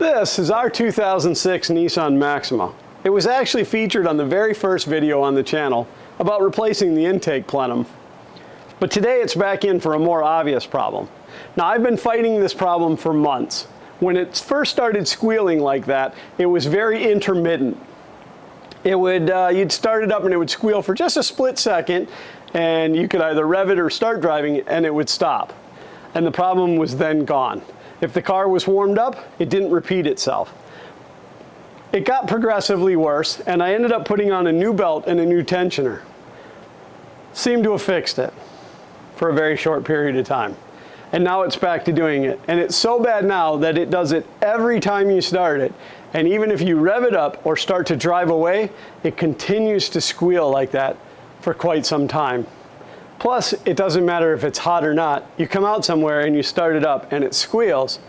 This is our 2006 Nissan Maxima. It was actually featured on the very first video on the channel about replacing the intake plenum. But today it's back in for a more obvious problem. Now, I've been fighting this problem for months. When it first started squealing like that, it was very intermittent. It would, you'd start it up and it would squeal for just a split second, and you could either rev it or start driving and it would stop. And the problem was then gone. If the car was warmed up, it didn't repeat itself. It got progressively worse, and I ended up putting on a new belt and a new tensioner. Seemed to have fixed it for a very short period of time. And now it's back to doing it. And it's so bad now that it does it every time you start it. And even if you rev it up or start to drive away, it continues to squeal like that for quite some time. Plus, it doesn't matter if it's hot or not. You come out somewhere and you start it up and it squeals.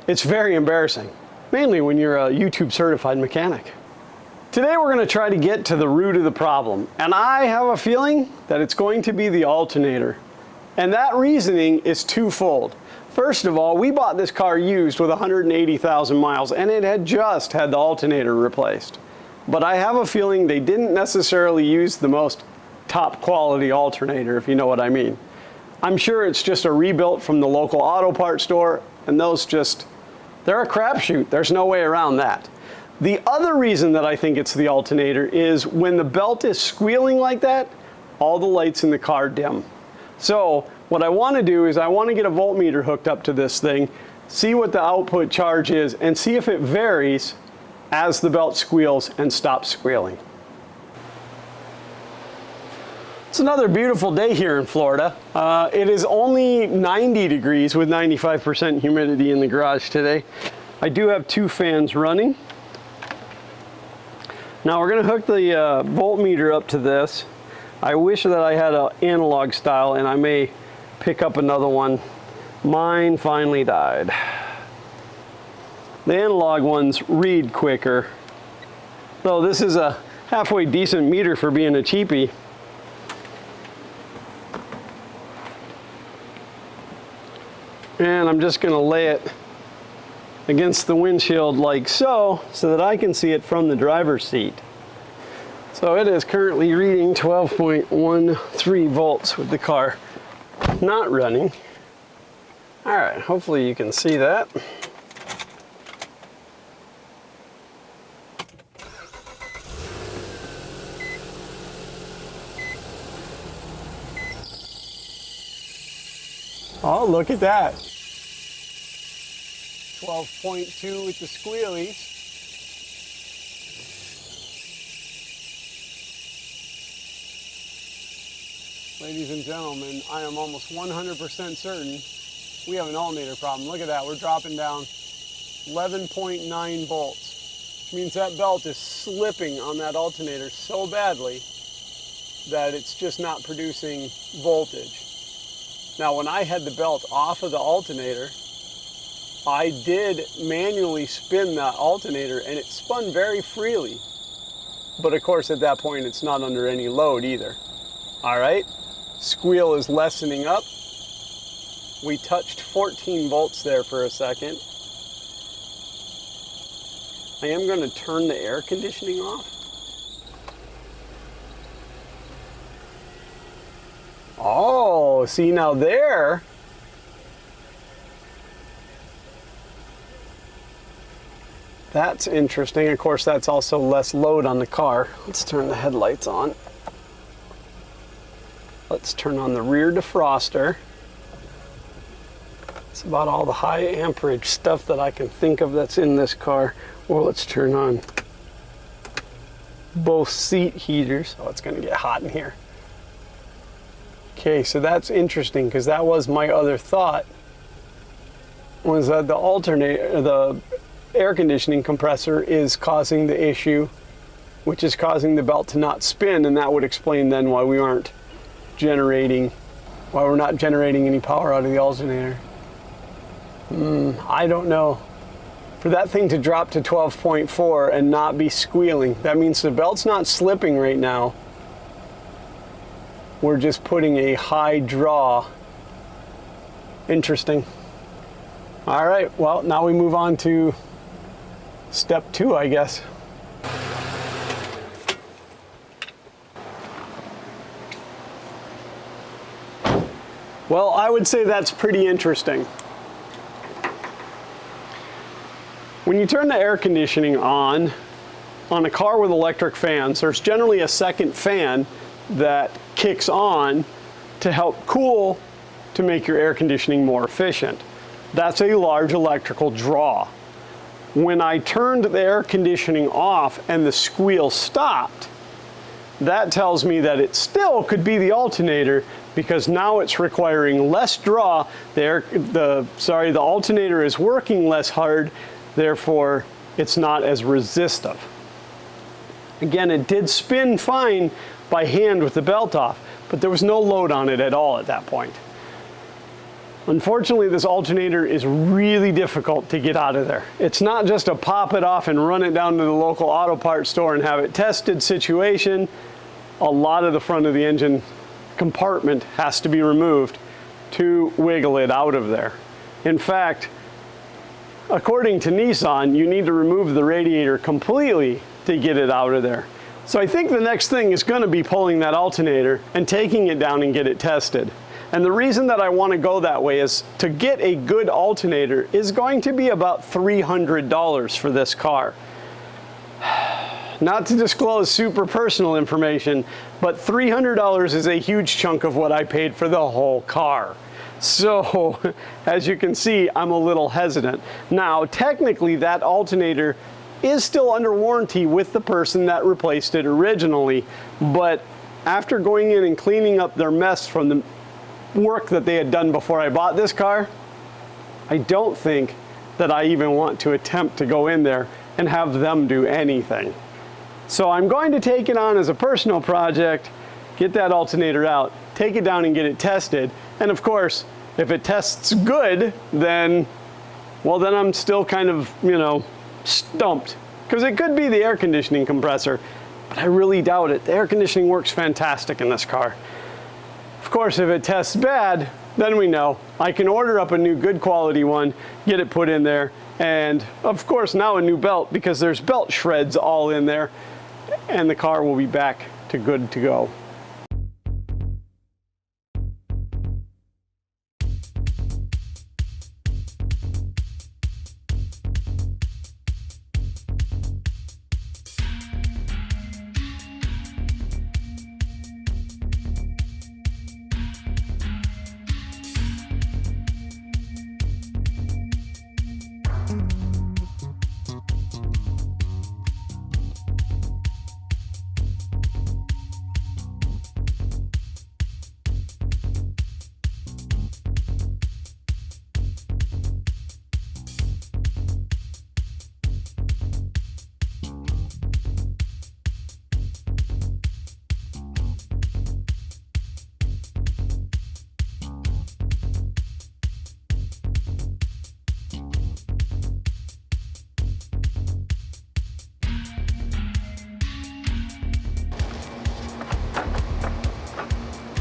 It's very embarrassing, mainly when you're a YouTube certified mechanic. Today we're going to try to get to the root of the problem, and I have a feeling that it's going to be the alternator. And that reasoning is twofold. First of all, we bought this car used with 180,000 miles, and it had just had the alternator replaced. But I have a feeling they didn't necessarily use the most top quality alternator, if you know what I mean. I'm sure it's just a rebuilt from the local auto parts store, and those just, they're a crapshoot. There's no way around that. The other reason that I think it's the alternator is when the belt is squealing like that, all the lights in the car dim. So what I want to do is I want to get a voltmeter hooked up to this thing, see what the output charge is, and see if it varies as the belt squeals and stops squealing. It's another beautiful day here in Florida. It is only 90 degrees with 95% humidity in the garage today. I do have two fans running. Now we're going to hook the voltmeter up to this. I wish that I had an analog style, and I may pick up another one. Mine finally died. The analog ones read quicker, though this is a halfway decent meter for being a cheapie. And I'm just going to lay it against the windshield like so that I can see it from the driver's seat. So it is currently reading 12.13 volts with the car not running. All right, hopefully you can see that. Oh, look at that. 12.2 with the squealies. Ladies and gentlemen, I am almost 100% certain we have an alternator problem. Look at that, we're dropping down 11.9 volts, which means that belt is slipping on that alternator so badly that it's just not producing voltage. Now, when I had the belt off of the alternator, I did manually spin that alternator, and it spun very freely. But of course, at that point, it's not under any load either. All right, squeal is lessening up. We touched 14 volts there for a second. I am going to turn the air conditioning off. Oh, see now there, that's interesting. Of course, that's also less load on the car. Let's turn the headlights on. Let's turn on the rear defroster. It's about all the high amperage stuff that I can think of that's in this car. Or let's turn on both seat heaters. Oh, it's going to get hot in here. Okay, so that's interesting, because that was my other thought, was that the alternator, the air conditioning compressor is causing the issue, which is causing the belt to not spin, and that would explain then why we aren't generating, why we're not generating any power out of the alternator. I don't know. For that thing to drop to 12.4 and not be squealing, that means the belt's not slipping right now. We're just putting a high draw. Interesting. All right, well, now we move on to step 2, I guess. Well, I would say that's pretty interesting. When you turn the air conditioning on a car with electric fans, there's generally a second fan that kicks on to help cool, to make your air conditioning more efficient. That's a large electrical draw. When I turned the air conditioning off and the squeal stopped, that tells me that it still could be the alternator, because now it's requiring less draw. The alternator is working less hard, therefore it's not as resistive. Again, it did spin fine by hand with the belt off, but there was no load on it at all at that point. Unfortunately, this alternator is really difficult to get out of there. It's not just a pop it off and run it down to the local auto parts store and have it tested situation. A lot of the front of the engine compartment has to be removed to wiggle it out of there. In fact, according to Nissan, you need to remove the radiator completely to get it out of there. So I think the next thing is going to be pulling that alternator and taking it down and get it tested. And the reason that I want to go that way is to get a good alternator is going to be about $300 for this car. Not to disclose super personal information, but $300 is a huge chunk of what I paid for the whole car. So, as you can see, I'm a little hesitant. Now, technically, that alternator is still under warranty with the person that replaced it originally, but after going in and cleaning up their mess from the work that they had done before I bought this car, I don't think that I even want to attempt to go in there and have them do anything. So I'm going to take it on as a personal project, get that alternator out, take it down and get it tested. And of course, if it tests good, then, well, then I'm still kind of, you know, stumped. Because it could be the air conditioning compressor, but I really doubt it. The air conditioning works fantastic in this car. Of course, if it tests bad, then we know. I can order up a new good quality one, get it put in there, and of course now a new belt, because there's belt shreds all in there, and the car will be back to good to go.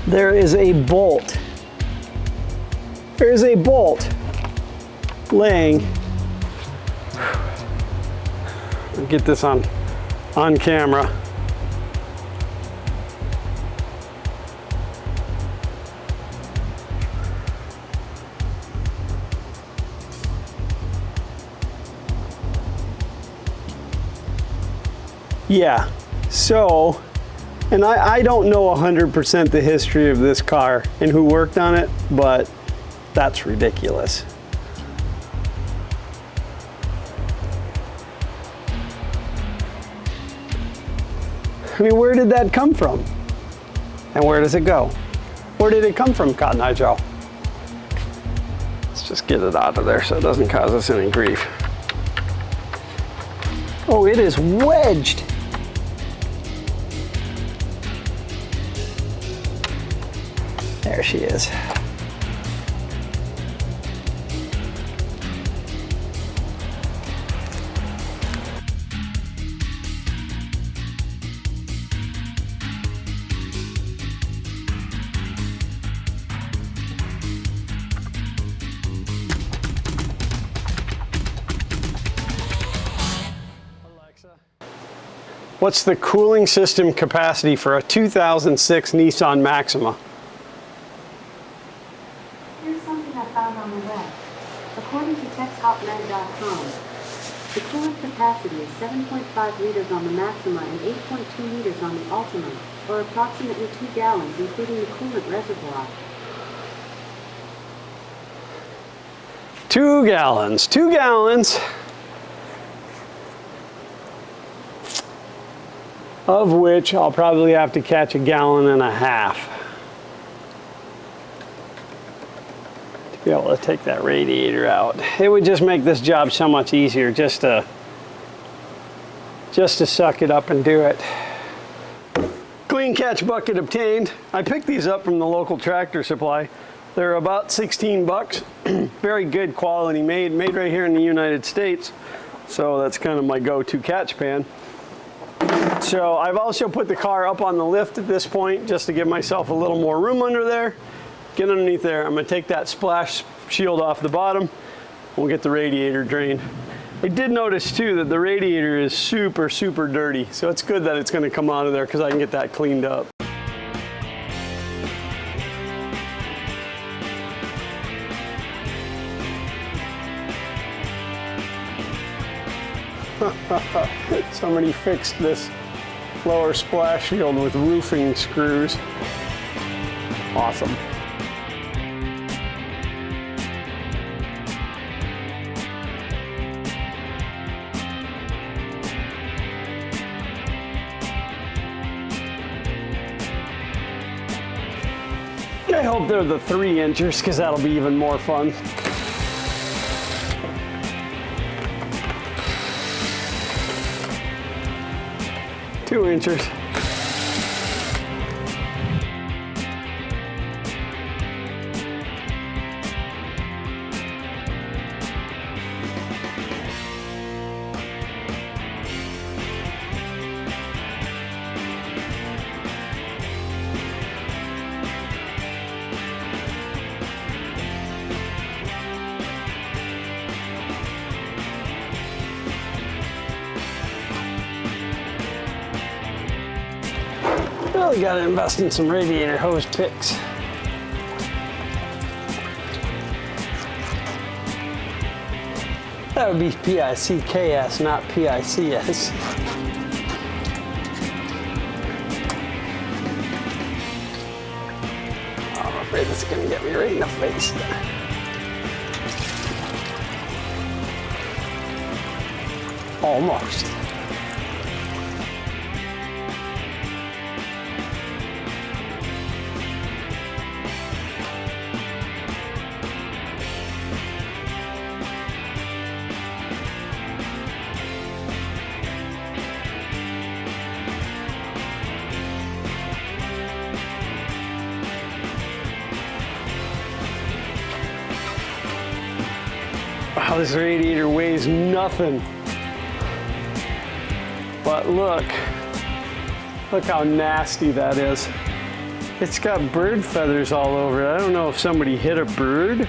There is a bolt. There is a bolt laying. I'll get this on camera. Yeah, so, and I don't know 100% the history of this car and who worked on it, but that's ridiculous. I mean, where did that come from? And where does it go? Where did it come from, Cotton Eye Joe? Let's just get it out of there so it doesn't cause us any grief. Oh, it is wedged. There she is. What's the cooling system capacity for a 2006 Nissan Maxima? Here's something I found on the web. According to TextHotLand.com, the coolant capacity is 7.5 liters on the Maxima and 8.2 liters on the Altima, or approximately 2 gallons, including the coolant reservoir. 2 gallons. 2 gallons. Of which I'll probably have to catch 1.5 gallons to be able to take that radiator out. It would just make this job so much easier just to suck it up and do it. Clean catch bucket obtained. I picked these up from the local Tractor Supply. They're about 16 bucks. Very good quality, made right here in the United States. So that's kind of my go-to catch pan. So I've also put the car up on the lift at this point just to give myself a little more room under there. Get underneath there. I'm going to take that splash shield off the bottom. We'll get the radiator drained. I did notice too that the radiator is super dirty. So it's good that it's going to come out of there because I can get that cleaned up. Somebody fixed this lower splash shield with roofing screws. Awesome. I hope they're the 3-inchers because that'll be even more fun. Two inchers. Really got to invest in some radiator hose picks. That would be PICKS, not PICS. Oh, I'm afraid this is going to get me right in the face. Almost. Wow, this radiator weighs nothing. But look how nasty that is. It's got bird feathers all over it. I don't know if somebody hit a bird,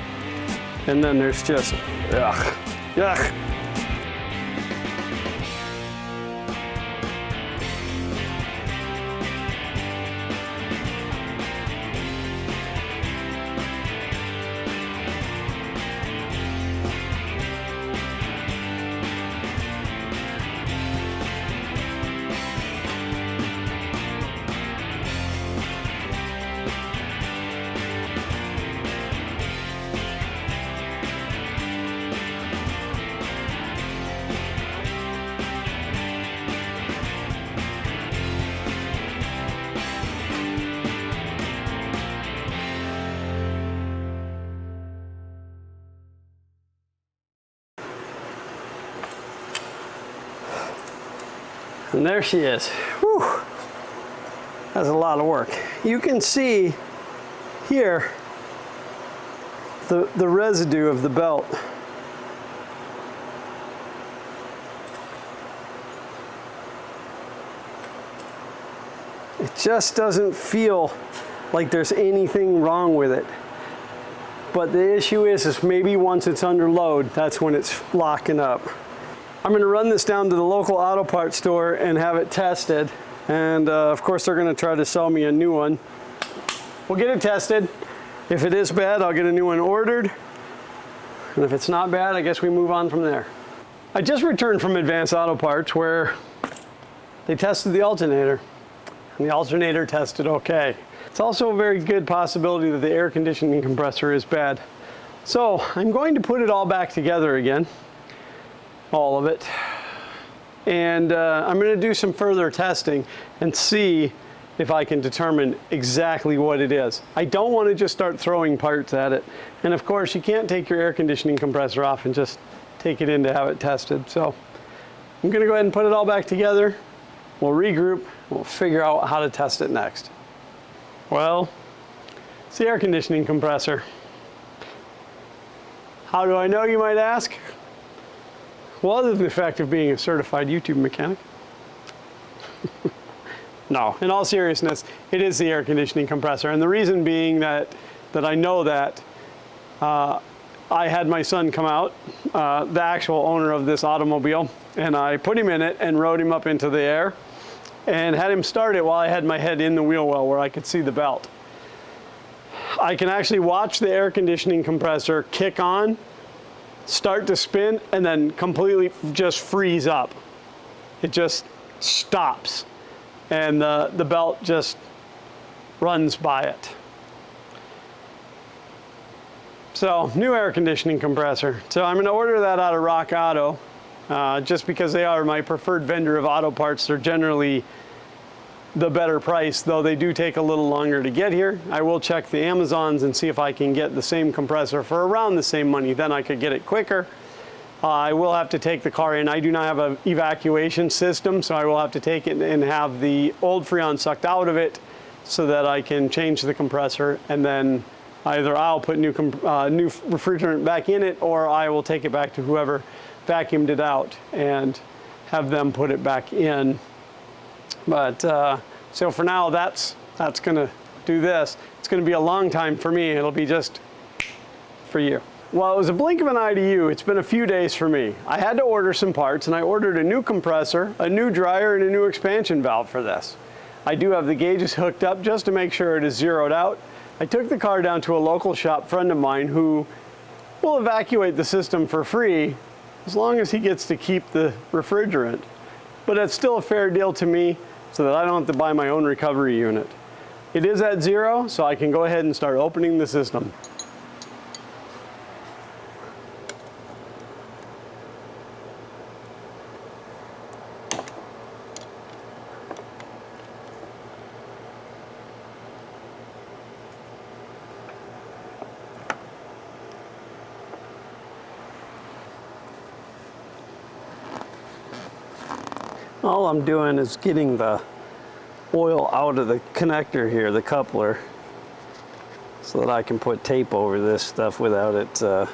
and then there's just, ugh, yuck. And there she is. Whew. That's a lot of work. You can see here the residue of the belt. It just doesn't feel like there's anything wrong with it. But the issue is maybe once it's under load, that's when it's locking up. I'm going to run this down to the local auto parts store and have it tested. And of course they're going to try to sell me a new one. We'll get it tested. If it is bad, I'll get a new one ordered. And if it's not bad, I guess we move on from there. I just returned from Advanced Auto Parts where they tested the alternator. And the alternator tested okay. It's also a very good possibility that the air conditioning compressor is bad. So I'm going to put it all back together again. All of it. And I'm going to do some further testing and see if I can determine exactly what it is. I don't want to just start throwing parts at it. And of course, you can't take your air conditioning compressor off and just take it in to have it tested. So I'm going to go ahead and put it all back together. We'll regroup. We'll figure out how to test it next. Well, it's the air conditioning compressor. How do I know, you might ask? Well, other than the fact of being a certified YouTube mechanic. No, in all seriousness, it is the air conditioning compressor. And the reason being that I know that, I had my son come out, the actual owner of this automobile, and I put him in it and rode him up into the air and had him start it while I had my head in the wheel well where I could see the belt. I can actually watch the air conditioning compressor kick on, start to spin, and then completely just freeze up. It just stops. And the belt just runs by it. So, new air conditioning compressor. So I'm going to order that out of Rock Auto, just because they are my preferred vendor of auto parts. They're generally the better price, though they do take a little longer to get here. I will check the Amazons and see if I can get the same compressor for around the same money. Then I could get it quicker. I will have to take the car in. I do not have an evacuation system, so I will have to take it and have the old Freon sucked out of it so that I can change the compressor, and then either I'll put new refrigerant back in it, or I will take it back to whoever vacuumed it out and have them put it back in. But so for now, that's going to do this. It's going to be a long time for me. It'll be just for you. Well, it was a blink of an eye to you. It's been a few days for me. I had to order some parts, and I ordered a new compressor, a new dryer, and a new expansion valve for this. I do have the gauges hooked up just to make sure it is zeroed out. I took the car down to a local shop friend of mine who will evacuate the system for free as long as he gets to keep the refrigerant. But it's still a fair deal to me so that I don't have to buy my own recovery unit. It is at zero, so I can go ahead and start opening the system. All I'm doing is getting the oil out of the connector here, the coupler, so that I can put tape over this stuff without it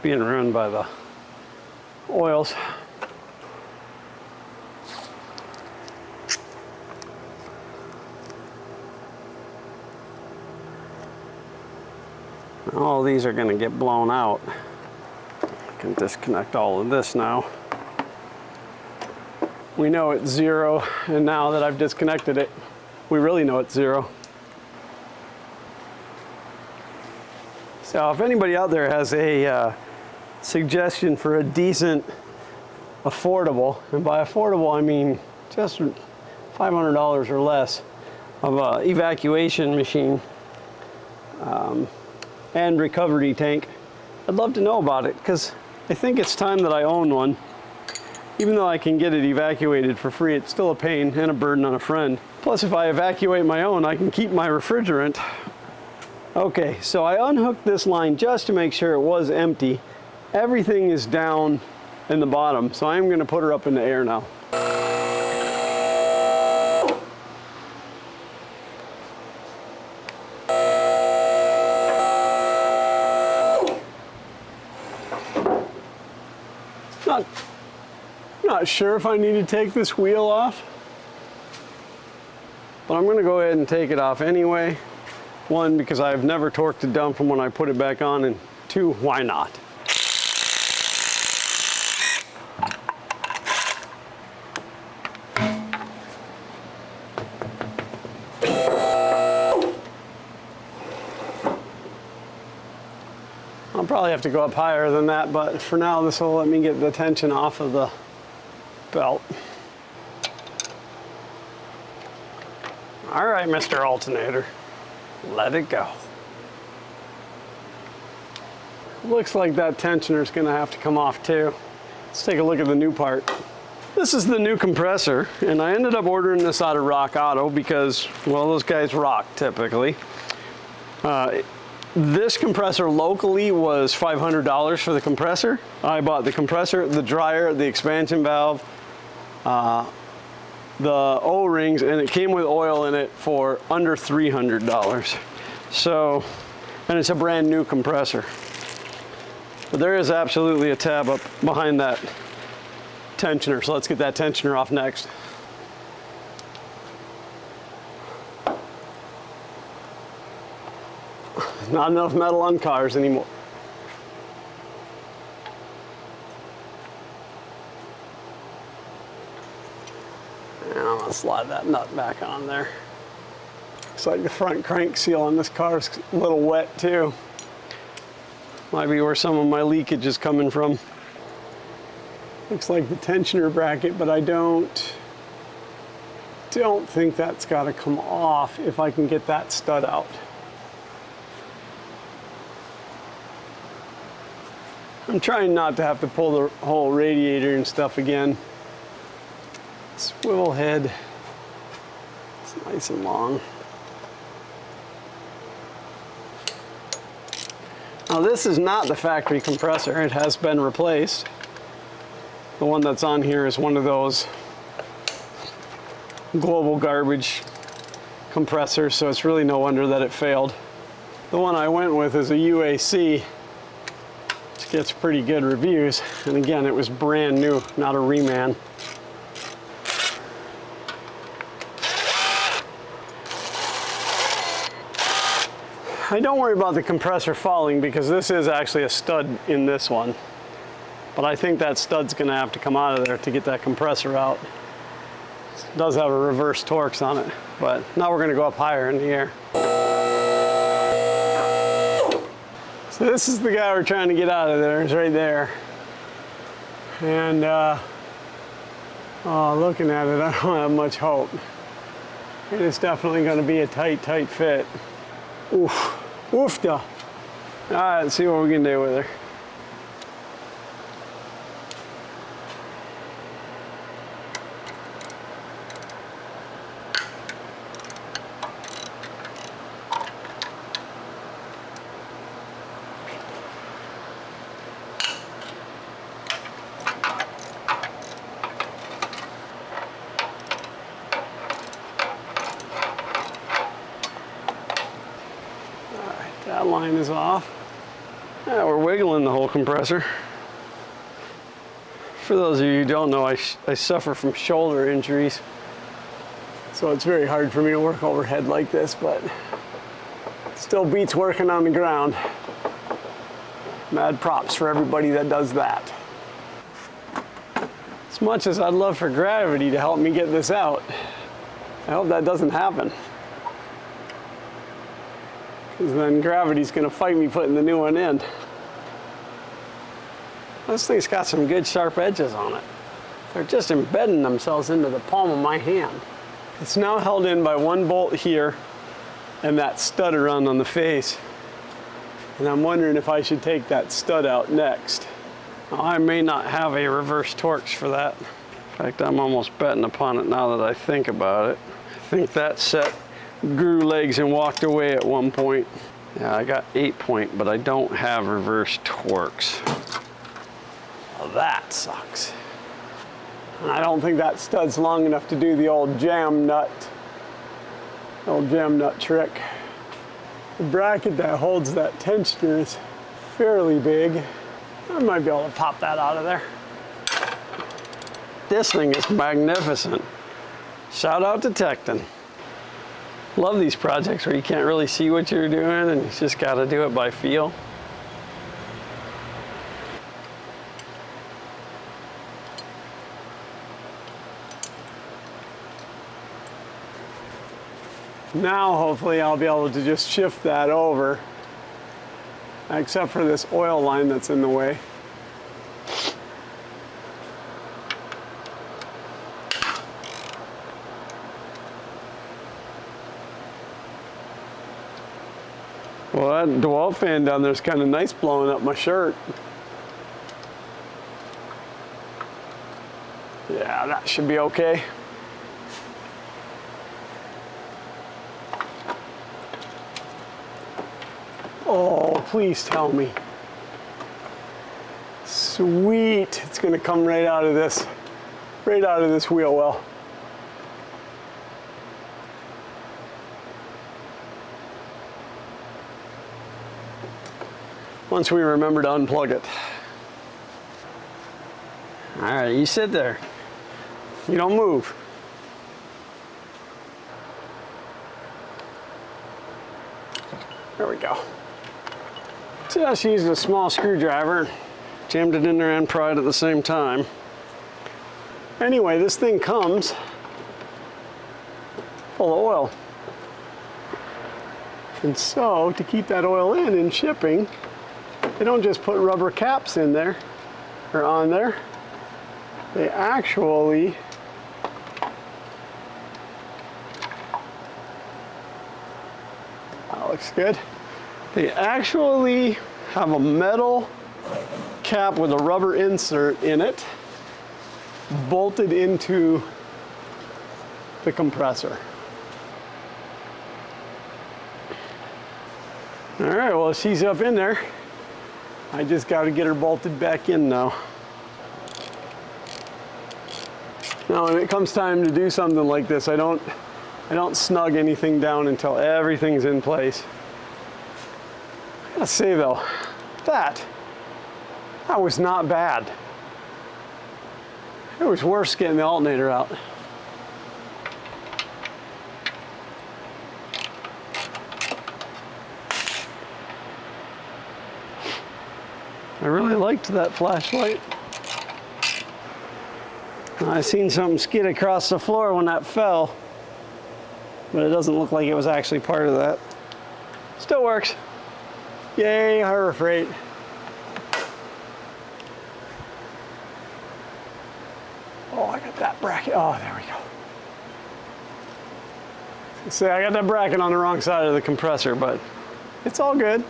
being ruined by the oils. All these are going to get blown out. I can disconnect all of this now. We know it's zero, and now that I've disconnected it, we really know it's zero. So if anybody out there has a suggestion for a decent, affordable, and by affordable I mean just $500 or less, of an evacuation machine and recovery tank, I'd love to know about it, because I think it's time that I own one. Even though I can get it evacuated for free, it's still a pain and a burden on a friend. Plus, if I evacuate my own, I can keep my refrigerant. Okay, so I unhooked this line just to make sure it was empty. Everything is down in the bottom, so I'm going to put her up in the air now. Not sure if I need to take this wheel off, but I'm going to go ahead and take it off anyway. One, because I've never torqued it down from when I put it back on, and two, why not? I'll probably have to go up higher than that, but for now this will let me get the tension off of the belt. All right, Mr. Alternator, let it go. Looks like that tensioner is going to have to come off too. Let's take a look at the new part. This is the new compressor, and I ended up ordering this out of Rock Auto because, well, those guys rock typically. This compressor locally was $500 for the compressor. I bought the compressor, the dryer, the expansion valve, the O-rings, and it came with oil in it for under $300. So, and it's a brand new compressor. But there is absolutely a tab up behind that tensioner, so let's get that tensioner off next. Not enough metal on cars anymore. And I'm gonna slide that nut back on there. Looks like the front crank seal on this car is a little wet too. Might be where some of my leakage is coming from. Looks like the tensioner bracket, but I don't think that's gotta come off if I can get that stud out. I'm trying not to have to pull the whole radiator and stuff again. Swivel head, it's nice and long. Now this is not the factory compressor, it has been replaced. The one that's on here is one of those global garbage compressors, so it's really no wonder that it failed. The one I went with is a UAC. Gets pretty good reviews, and again, it was brand new, not a reman. I don't worry about the compressor falling because this is actually a stud in this one, but I think that stud's going to have to come out of there to get that compressor out. It does have a reverse Torx on it, but now we're going to go up higher in the air. So this is the guy we're trying to get out of there. It's right there. And oh, looking at it, I don't have much hope. It is definitely going to be a tight, tight fit. Oof, oofda. All right, let's see what we can do with her. That line is off. Yeah, we're wiggling the whole compressor. For those of you who don't know, I suffer from shoulder injuries, so it's very hard for me to work overhead like this, but it still beats working on the ground. Mad props for everybody that does that. As much as I'd love for gravity to help me get this out, I hope that doesn't happen. Because then gravity's going to fight me putting the new one in. This thing's got some good sharp edges on it. They're just embedding themselves into the palm of my hand. It's now held in by one bolt here and that stud around on the face. And I'm wondering if I should take that stud out next. Now, I may not have a reverse Torx for that. In fact, I'm almost betting upon it now that I think about it. I think that set grew legs and walked away at one point. Yeah, I got 8-point, but I don't have reverse Torx. Well, that sucks. And I don't think that stud's long enough to do the old jam nut trick. The bracket that holds that tensioner is fairly big. I might be able to pop that out of there. This thing is magnificent. Shout out to Tecton. Love these projects where you can't really see what you're doing and you just got to do it by feel. Now hopefully I'll be able to just shift that over, except for this oil line that's in the way. Well, that DeWalt fan down there is kind of nice, blowing up my shirt. Yeah, that should be okay. Oh, please tell me. Sweet, it's gonna come right out of this wheel well. Once we remember to unplug it. All right, you sit there. You don't move. There we go. Just used a small screwdriver, jammed it in there and pried at the same time. Anyway, this thing comes full of oil. And so, to keep that oil in shipping, they don't just put rubber caps in there, or on there. They actually that looks good. They actually have a metal cap with a rubber insert in it, bolted into the compressor. All right, well, she's up in there. I just got to get her bolted back in now. Now, when it comes time to do something like this, I don't snug anything down until everything's in place. I gotta say though, that was not bad. It was worse getting the alternator out. I really liked that flashlight. I seen something skid across the floor when that fell, but it doesn't look like it was actually part of that. Still works. Yay, Harbor Freight. Oh, I got that bracket. Oh, there we go. See, I got that bracket on the wrong side of the compressor, but it's all good.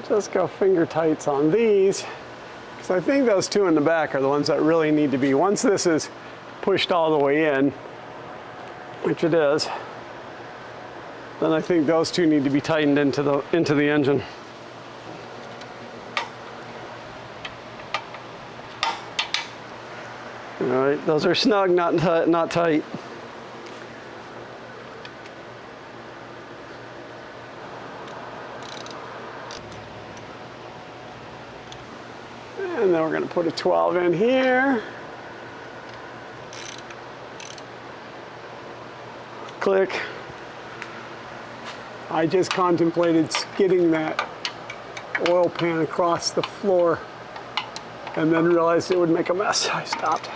Just go finger tights on these, because I think those two in the back are the ones that really need to be. Once this is pushed all the way in, which it is, then I think those two need to be tightened into the engine. All right, those are snug, not tight. And then we're going to put a 12 in here. Click. I just contemplated skidding that oil pan across the floor and then realized it would make a mess. I stopped.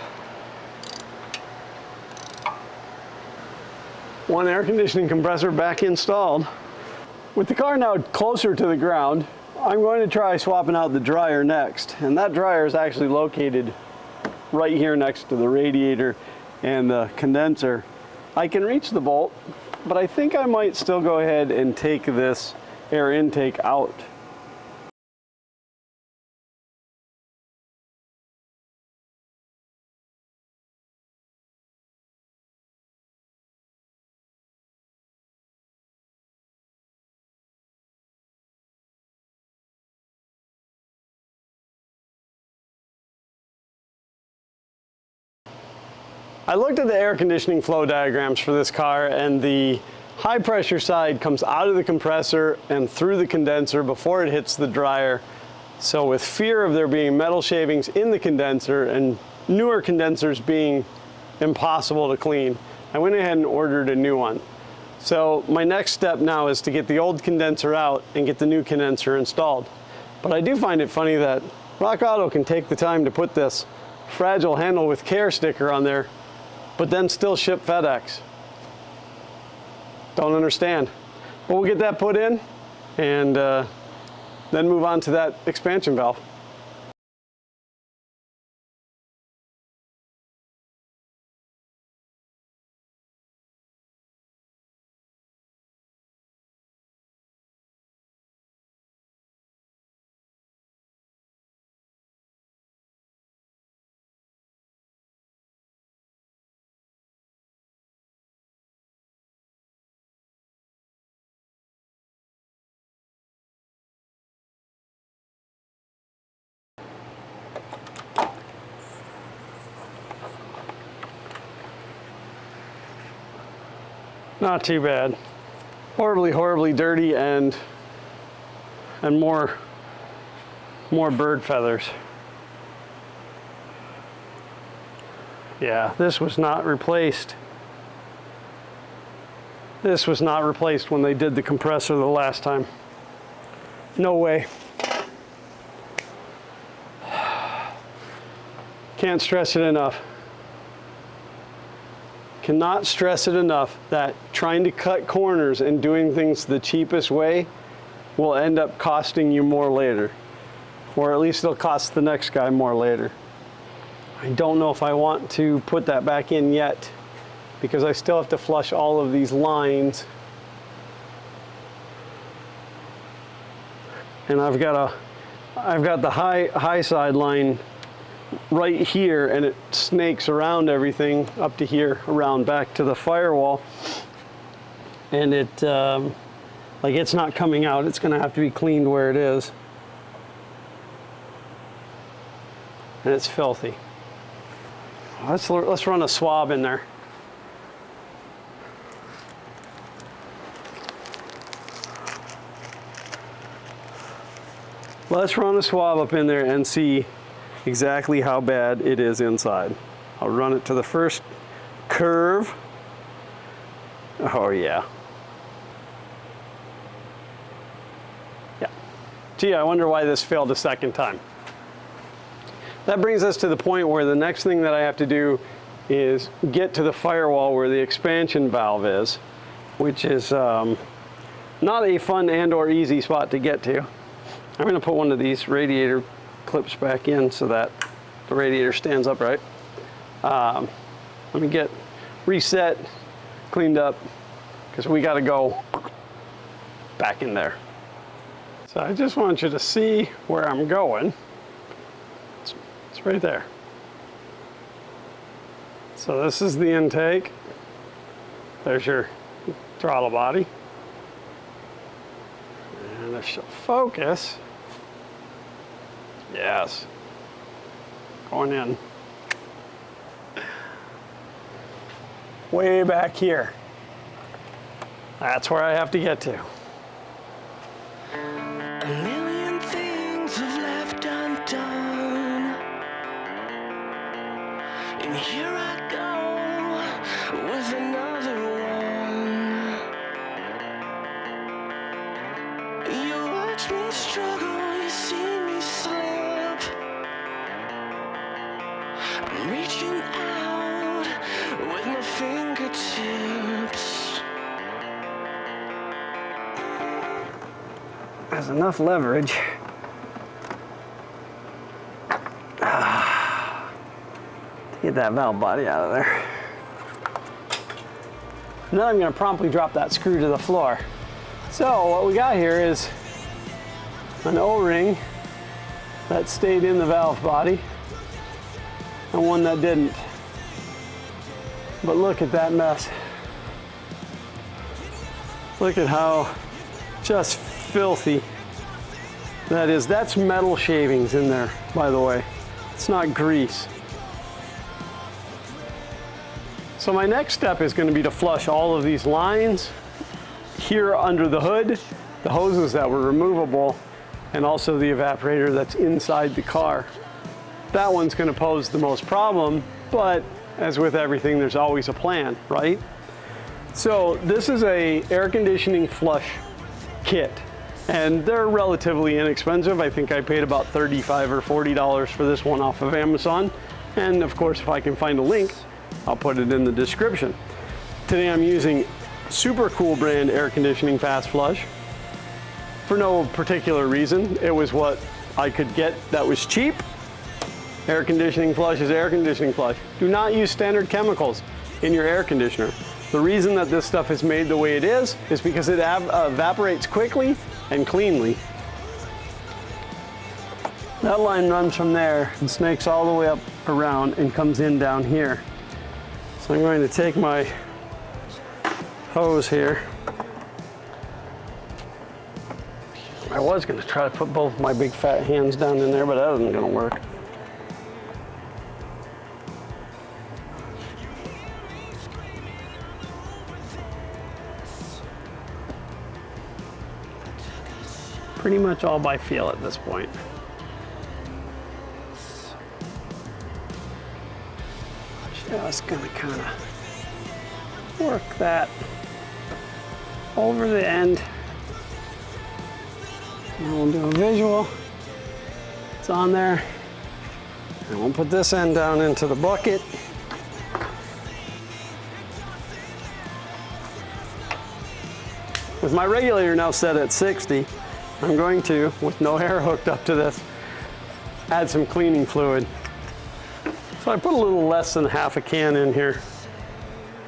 One air conditioning compressor back installed. With the car now closer to the ground, I'm going to try swapping out the dryer next. And that dryer is actually located right here next to the radiator and the condenser. I can reach the bolt, but I think I might still go ahead and take this air intake out. I looked at the air conditioning flow diagrams for this car, and the high pressure side comes out of the compressor and through the condenser before it hits the dryer. So with fear of there being metal shavings in the condenser and newer condensers being impossible to clean, I went ahead and ordered a new one. So my next step now is to get the old condenser out and get the new condenser installed. But I do find it funny that Rock Auto can take the time to put this fragile handle with care sticker on there, but then still ship FedEx. Don't understand. But we'll get that put in and then move on to that expansion valve. Not too bad. Horribly, horribly dirty and more bird feathers. Yeah, this was not replaced. This was not replaced when they did the compressor the last time. No way. Can't stress it enough. Cannot stress it enough that trying to cut corners and doing things the cheapest way will end up costing you more later. Or at least it'll cost the next guy more later. I don't know if I want to put that back in yet because I still have to flush all of these lines. And I've got the high side line right here, and it snakes around everything up to here, around back to the firewall, and it like it's not coming out. It's gonna have to be cleaned where it is, and it's filthy. Let's run a swab in there. Let's run a swab up in there and see exactly how bad it is inside. I'll run it to the first curve. Oh yeah. Yeah. Gee, I wonder why this failed a second time. That brings us to the point where the next thing that I have to do is get to the firewall where the expansion valve is, which is not a fun and or easy spot to get to. I'm going to put one of these radiator clips back in so that the radiator stands upright. Let me get reset, cleaned up, because we got to go back in there. So I just want you to see where I'm going. It's right there. So this is the intake. There's your throttle body. And if she'll focus, yes, going in. Way back here. That's where I have to get to. A million things have left undone, and here I go with another one. You watch me struggle, you see me slip. I'm reaching out with my fingertips. Has enough leverage to get that valve body out of there. Now I'm going to promptly drop that screw to the floor. So what we got here is an O-ring that stayed in the valve body and one that didn't. But look at that mess. Look at how just filthy that is. That's metal shavings in there, by the way. It's not grease. So my next step is going to be to flush all of these lines here under the hood, the hoses that were removable, and also the evaporator that's inside the car. That one's going to pose the most problem, but as with everything, there's always a plan, right? So this is a air conditioning flush kit. And they're relatively inexpensive. I think I paid about $35 or $40 for this one off of Amazon. And of course, if I can find a link, I'll put it in the description. Today I'm using Super Cool brand air conditioning fast flush for no particular reason. It was what I could get that was cheap. Air conditioning flush is air conditioning flush. Do not use standard chemicals in your air conditioner. The reason that this stuff is made the way it is because it evaporates quickly and cleanly. That line runs from there and snakes all the way up around and comes in down here. So I'm going to take my hose here. I was going to try to put both my big fat hands down in there, but that isn't going to work. Pretty much all by feel at this point. Just gonna kind of work that over the end. And we'll do a visual. It's on there. And we'll put this end down into the bucket. With my regulator now set at 60, I'm going to, with no hair hooked up to this, add some cleaning fluid. So I put a little less than half a can in here.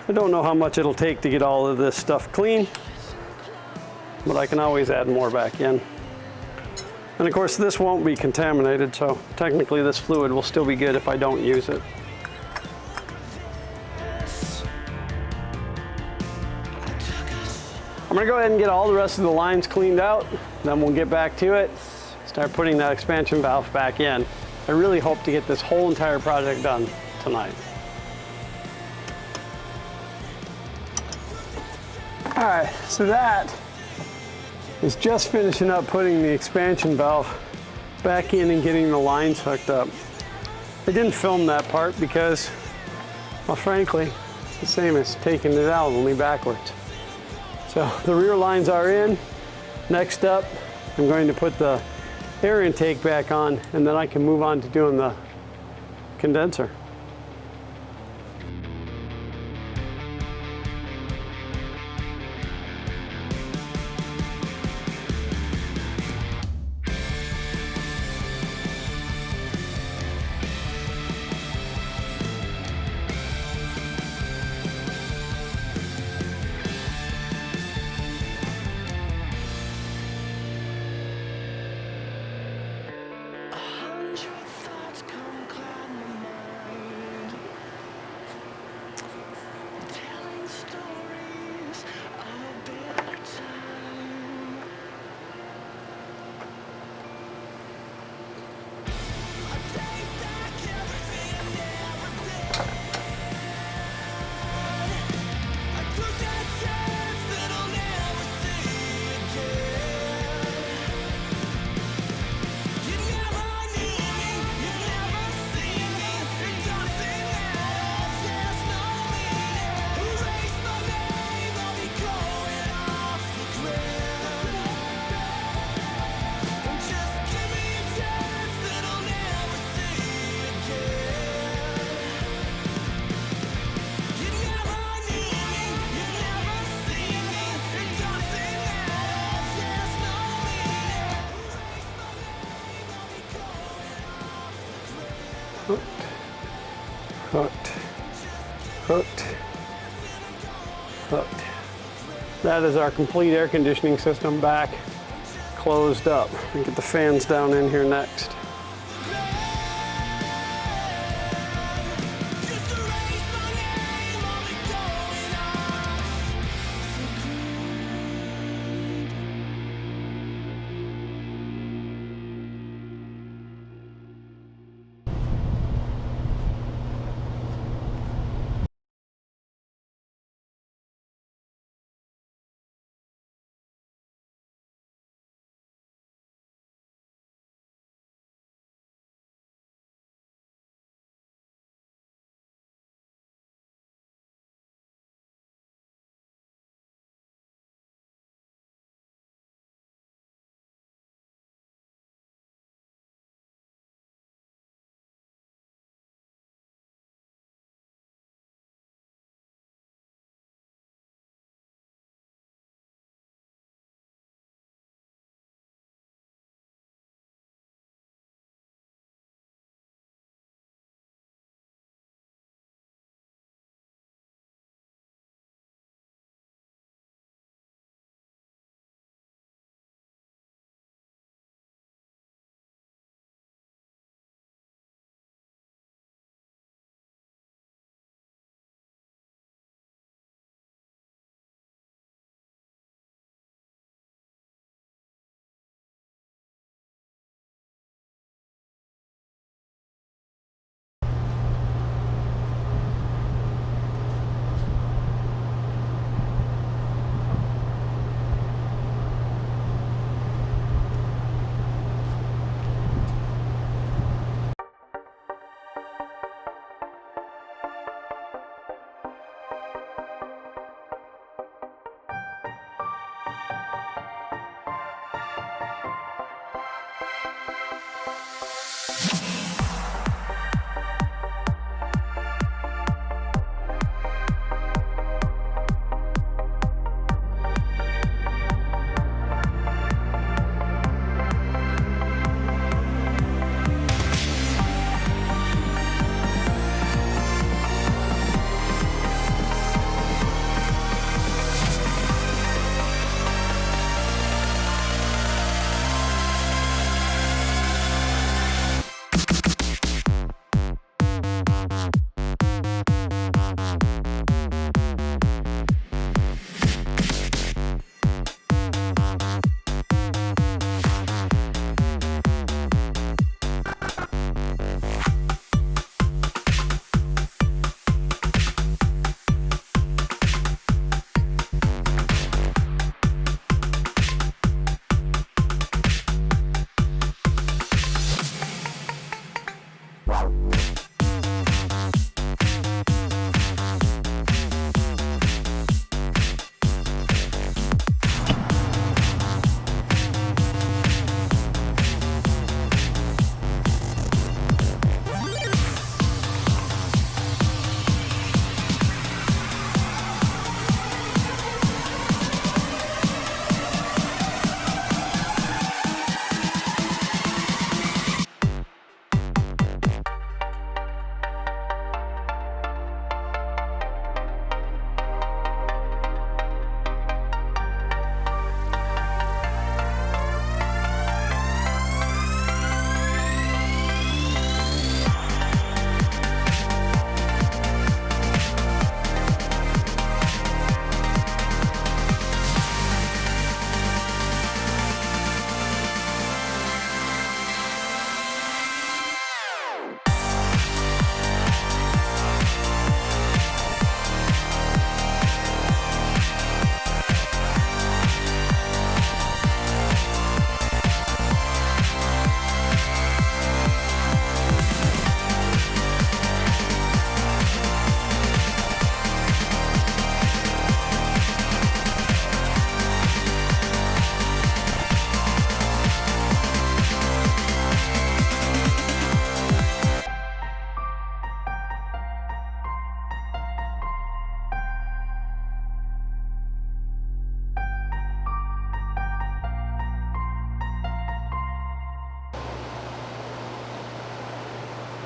I don't know how much it'll take to get all of this stuff clean, but I can always add more back in. And of course this won't be contaminated, so technically this fluid will still be good if I don't use it. I'm gonna go ahead and get all the rest of the lines cleaned out, then we'll get back to it, start putting that expansion valve back in. I really hope to get this whole entire project done tonight. All right, so that is just finishing up putting the expansion valve back in and getting the lines hooked up. I didn't film that part because, well, frankly, it's the same as taking it out, only backwards. So the rear lines are in. Next up, I'm going to put the air intake back on, and then I can move on to doing the condenser. Hooked, hooked, hooked. That is our complete air conditioning system back closed up. We get the fans down in here next.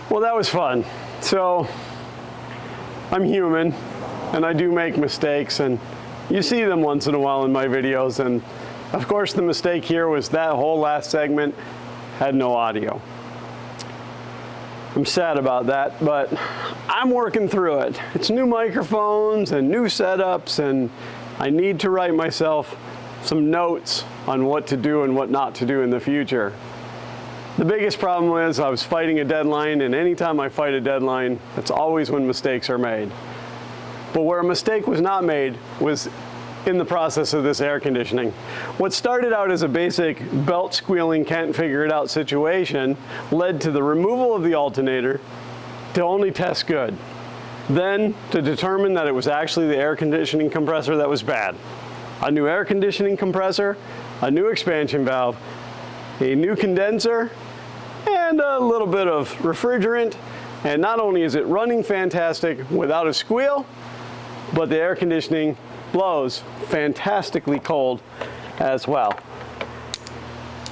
Well, that was fun. So, I'm human, and I do make mistakes, and you see them once in a while in my videos, and of course the mistake here was that whole last segment had no audio. I'm sad about that, but I'm working through it. It's new microphones and new setups, and I need to write myself some notes on what to do and what not to do in the future. The biggest problem is I was fighting a deadline, and anytime I fight a deadline, that's always when mistakes are made. But where a mistake was not made was in the process of this air conditioning. What started out as a basic belt squealing, can't figure it out situation led to the removal of the alternator to only test good. Then to determine that it was actually the air conditioning compressor that was bad. A new air conditioning compressor, a new expansion valve, a new condenser, and a little bit of refrigerant. And not only is it running fantastic without a squeal, but the air conditioning blows fantastically cold as well.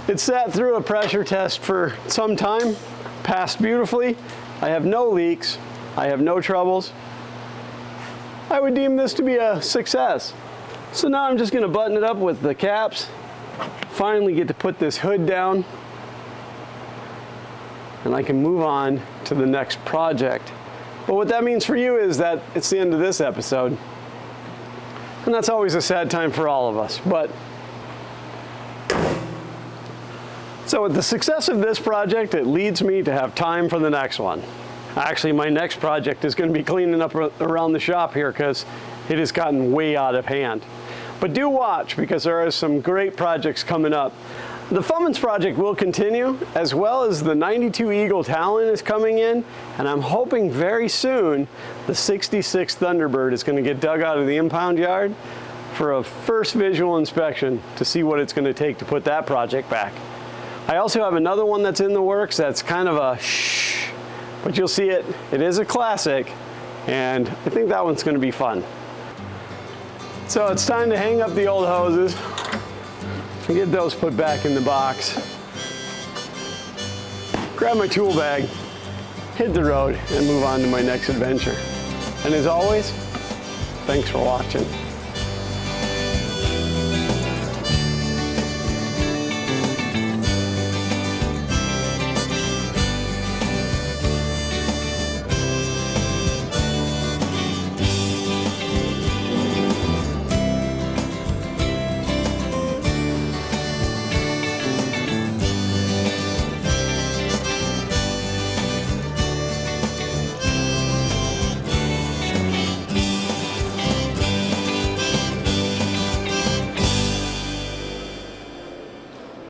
It sat through a pressure test for some time, passed beautifully. I have no leaks, I have no troubles. I would deem this to be a success. So now I'm just going to button it up with the caps, finally get to put this hood down, and I can move on to the next project. But what that means for you is that it's the end of this episode. And that's always a sad time for all of us. But so with the success of this project, it leads me to have time for the next one. Actually, my next project is going to be cleaning up around the shop here because it has gotten way out of hand. But do watch, because there are some great projects coming up. The Fummins project will continue, as well as the 92 Eagle Talon is coming in, and I'm hoping very soon the 66 Thunderbird is going to get dug out of the impound yard for a first visual inspection to see what it's going to take to put that project back. I also have another one that's in the works that's kind of a shh, but you'll see it. It is a classic, and I think that one's going to be fun. So it's time to hang up the old hoses and get those put back in the box. Grab my tool bag, hit the road, and move on to my next adventure. And as always, thanks for watching.